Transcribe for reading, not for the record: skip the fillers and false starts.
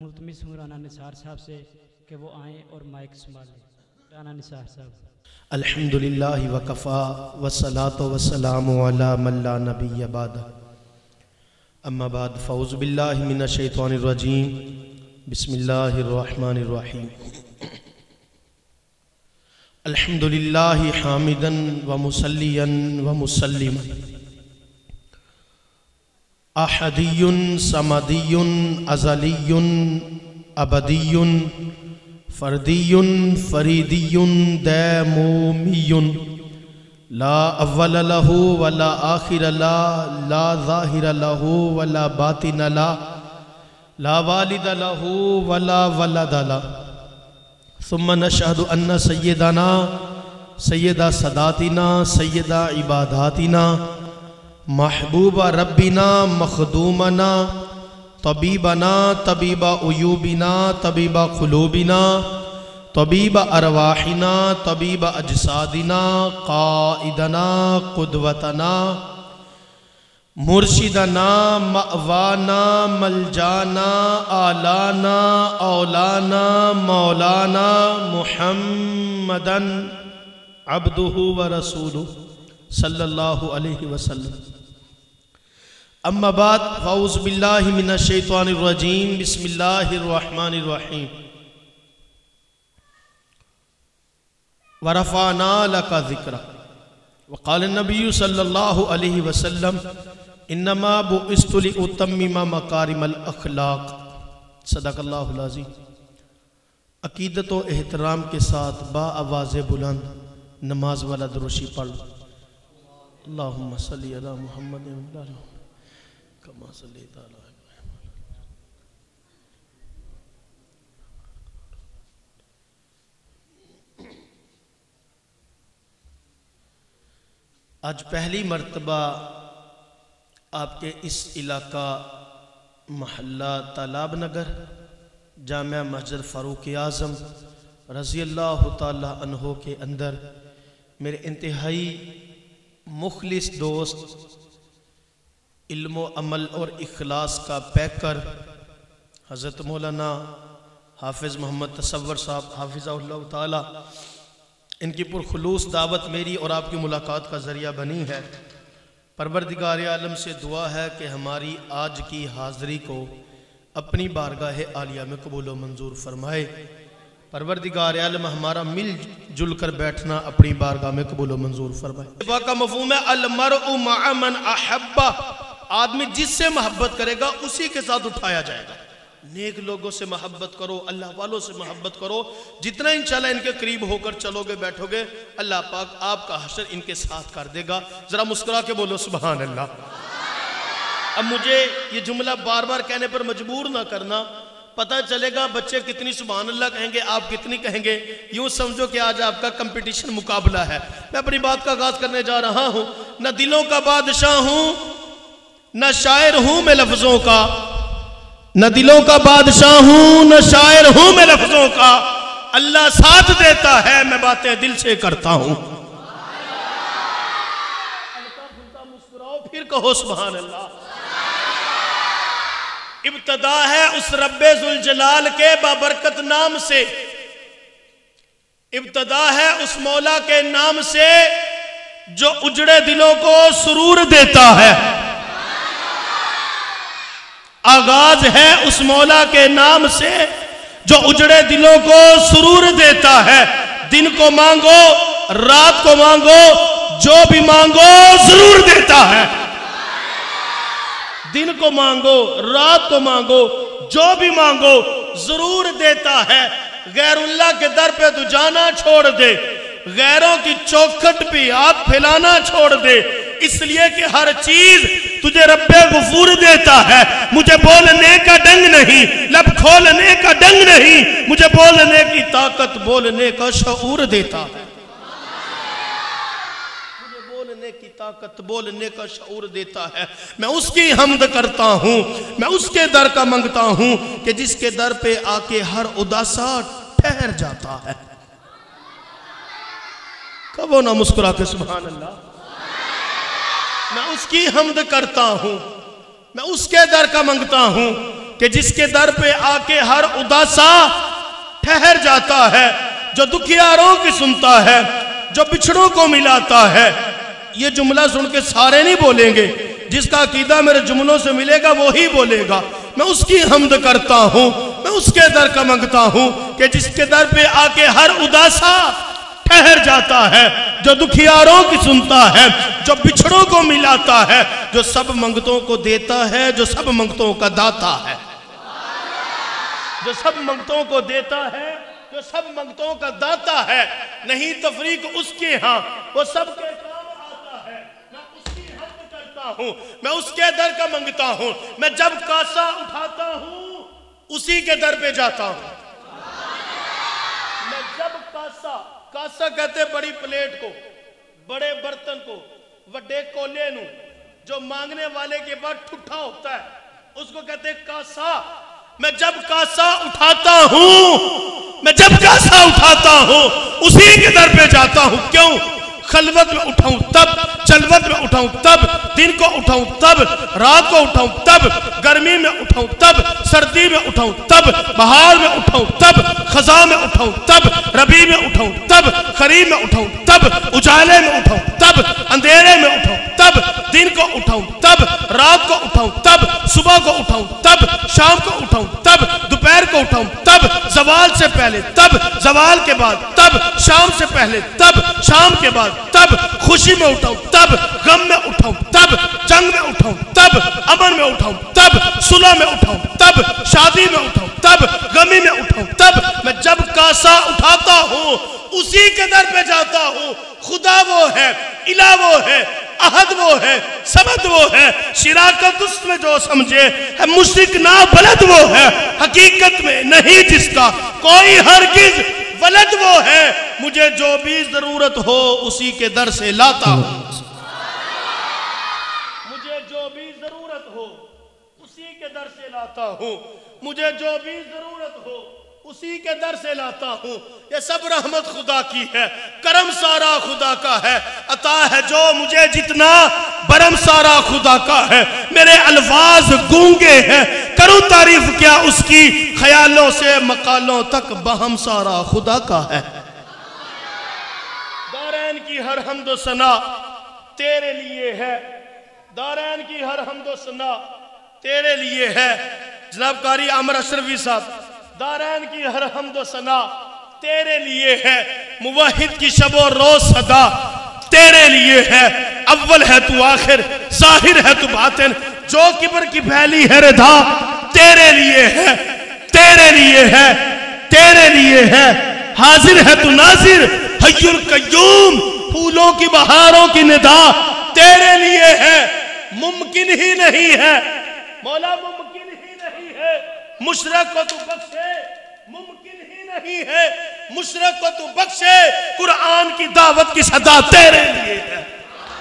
ملتمس ہوں رانا نثار صاحب سے کہ وہ آئیں اور مائک سنبھالیں. رانا نثار صاحب. الحمدللہ وکفا والصلاة والسلام علی من لا نبی بعد. اما بعد فاعوذ باللہ من الشیطان الرجیم. بسم اللہ الرحمن الرحیم. الحمدللہ حامدا ومصلیا ومسلما احدی صمدی ازلی ابدی فردی فریدی دیمومی لا اول له ولا آخر له لا ظاہر له ولا باطن له لا والد له ولا ولد له. ثم نشهد ان سیدنا سید ساداتنا سید عباداتنا محبوب ربنا مخدومنا طبیبنا طبیب عیوبنا طبیب قلوبنا طبیب ارواحنا طبیب اجسادنا قائدنا قدوتنا مرشدنا مأوانا ملجانا آلانا اولانا مولانا محمدًا عبدہ ورسولہ صلی اللہ علیہ وسلم. اما بعد فاعوذ باللہ من الشیطان الرجیم. بسم اللہ الرحمن الرحیم. ورفعنا لک ذکرک. وقال النبی صلی اللہ علیہ وسلم انما بعثت لأتمم مکارم الاخلاق. صدق اللہ العظیم. عقیدت و احترام کے ساتھ با آواز بلند نماز والا دروشی پڑھ. اللہم صلی علی محمد کما صلیت علی ابراہیم. آج پہلی مرتبہ آپ کے اس علاقہ محلہ تالاب نگر جامعہ مسجد فاروق اعظم رضی اللہ تعالی عنہ کے اندر میرے انتہائی مخلص دوست علم و عمل اور اخلاص کا پیکر حضرت مولانا حافظ محمد تصور صاحب حافظہ اللہ تعالی، ان کی پرخلوص دعوت میری اور آپ کی ملاقات کا ذریعہ بنی ہے. پروردگار عالم سے دعا ہے کہ ہماری آج کی حاضری کو اپنی بارگاہ عالیہ میں قبول و منظور فرمائے. پروردگار عالم ہمارا مل جل کر بیٹھنا اپنی بارگاہ میں قبول و منظور فرمائے. دعا کا مفہوم ہے المرء مع من احبہ. آدمی جس سے محبت کرے گا اسی کے ساتھ اٹھایا جائے گا. نیک لوگوں سے محبت کرو، اللہ والوں سے محبت کرو. جتنا انشاءاللہ ان کے قریب ہو کر چلو گے بیٹھو گے اللہ پاک آپ کا حشر ان کے ساتھ کر دے گا. ذرا مسکرا کے بولو سبحان اللہ. اب مجھے یہ جملہ بار بار کہنے پر مجبور نہ کرنا، پتہ چلے گا بچے کتنی سبحان اللہ کہیں گے، آپ کتنی کہیں گے. یوں سمجھو کہ آج آپ کا کمپٹیشن مقابلہ ہے. میں اپنی بات کا آغاز کرنے جا رہا ہوں. نہ دلوں کا بادشاہ ہوں نہ شاعر ہوں میں لفظوں کا، نہ دلوں کا بادشاہ ہوں نہ شاعر ہوں میں لفظوں کا. اللہ ساتھ دیتا ہے میں باتیں دل سے کرتا ہوں. ہلکا پھلکا مسکراؤ پھر کہو سبحان اللہ. ابتدا ہے اس رب ذوالجلال کے بابرکت نام سے، ابتدا ہے اس مولا کے نام سے جو اجڑے دلوں کو سرور دیتا ہے. آغاز ہے اس مولا کے نام سے جو اجڑے دلوں کو سرور دیتا ہے. دن کو مانگو رات کو مانگو جو بھی مانگو ضرور دیتا ہے. دن کو مانگو رات کو مانگو جو بھی مانگو ضرور دیتا ہے. غیر اللہ کے در پہ تو جانا چھوڑ دے، غیروں کی چوکھٹ پہ ہاتھ پھیلانا چھوڑ دے، اس لیے کہ ہر چیز تجھے رب غفور دیتا ہے. مجھے بولنے کا ڈنگ نہیں، لب کھولنے کا ڈنگ نہیں، مجھے بولنے کی طاقت بولنے کا شعور دیتا ہے. مجھے بولنے کی طاقت بولنے کا شعور دیتا ہے. میں اس کی حمد کرتا ہوں، میں اس کے در کا منگتا ہوں کہ جس کے در پہ آ کے ہر اداسا ٹھہر جاتا ہے. کبھو نہ مسکرا کے سبحان اللہ. میں اس کی حمد کرتا ہوں، میں اس کے در کا منگتا ہوں کہ جس کے در پہ آ کے ہر اداسا ٹھہر جاتا ہے، جو دکھیاروں کی سنتا ہے، جو بچھڑوں کو ملاتا ہے. یہ جملہ سن کے سارے نہیں بولیں گے، جس کا عقیدہ میرے جملوں سے ملے گا وہی بولے گا. میں اس کی حمد کرتا ہوں، میں اس کے در کا منگتا ہوں کہ جس کے در پہ آ کے ہر اداسا ٹھہر جاتا ہے، جو دکھیاروں کی سنتا ہے، جو بچھڑوں کو ملاتا ہے، جو سب منگتوں کو دیتا ہے، جو سب منگتوں کا داتا ہے. جو سب منگتوں کو دیتا ہے، جو سب منگتوں کا داتا ہے. نہیں تفریق اس کے ہاں، وہ سب کے کام آتا ہے. میں اس کی حمد کرتا ہوں، میں اس کے در کا منگتا ہوں. میں جب کاسا اٹھاتا ہوں اسی کے در پہ جاتا ہوں. میں جب کاسا کہتے بڑی پلیٹ کو، بڑے برتن کو، وڈے کولے نو، جو مانگنے والے کے بعد ٹھٹھا ہوتا ہے اس کو کہتے کاسا. میں جب کاسا اٹھاتا ہوں، میں جب کاسا اٹھاتا ہوں اسی کے در پہ جاتا ہوں. کیوں؟ خلوت میں اٹھاؤں تب، جلوت میں اٹھاؤں تب، دن کو اٹھاؤں تب، رات کو اٹھاؤں تب، گرمی میں اٹھاؤں تب، سردی میں اٹھاؤں تب، بہار میں اٹھاؤں تب، خزاں میں اٹھاؤں تب، ربیع میں اٹھاؤں تب، خریف میں اٹھاؤں تب، اجالے میں اٹھاؤں تب، اندھیرے میں اٹھاؤں تب، دن کو اٹھاؤں تب، رات کو اٹھاؤں تب، صبح کو اٹھاؤں تب، شام کو اٹھاؤں تب، دوپہر کو اٹھاؤں تب، زوال سے پہلے تب، زوال کے بعد تب، شام سے پہلے تب، شام کے بعد تب، خوشی میں اٹھاؤں تب، غم میں اٹھاؤں تب، جنگ میں اٹھاؤں تب، امن میں اٹھاؤں تب، صلح میں اٹھاؤں تب، شادی میں اٹھاؤں تب، غمی میں اٹھاؤں تب. میں جب کاسا اٹھاتا ہوں اسی کے در پہ جاتا ہوں. خدا وہ ہے، الہ وہ ہے، احد وہ ہے، سمد وہ ہے. شراکت اس میں جو سمجھے ہے، مشرک نا بلد وہ ہے. حقیقت میں نہیں جس کا کوئی ہرگز ولد وہ ہے. مجھے جو بھی ضرورت ہو اسی کے در سے لاتا ہوں. مجھے جو بھی ضرورت ہو اسی کے در سے لاتا ہوں. مجھے جو بھی ضرورت ہو اسی کے در سے لاتا ہوں. یہ سب رحمت خدا کی ہے، کرم سارا خدا کا ہے. عطا ہے جو مجھے جتنا، برم سارا خدا کا ہے. میرے الفاظ گونگے ہیں، کروں تعریف کیا اس کی. خیالوں سے مقالوں تک بہم سارا خدا کا ہے. دارین کی ہر حمد و ثنا تیرے لیے ہے. دارین کی ہر حمد و ثنا تیرے لیے ہے. جناب قاری عامر اشرفی صاحب، دارین کی ہر حمد و ثنا تیرے لیے ہے. موحد کی شب و روز صدا تیرے لیے ہے. اول ہے تو آخر، ظاہر ہے تو باطن، جو کبر کی پھیلی ہے ردا تیرے لیے ہے. تیرے لیے ہے، تیرے لیے ہے. حاضر ہے تو ناظر، حی القیوم، پھولوں کی بہاروں کی ندا تیرے لیے ہے. ممکن ہی نہیں ہے مولا، ممکن ہی نہیں ہے مشرق کو تو بخشے. ممکن ہی نہیں ہے مشرق کو تو بخشے. قرآن کی دعوت کی صدا تیرے لیے ہے.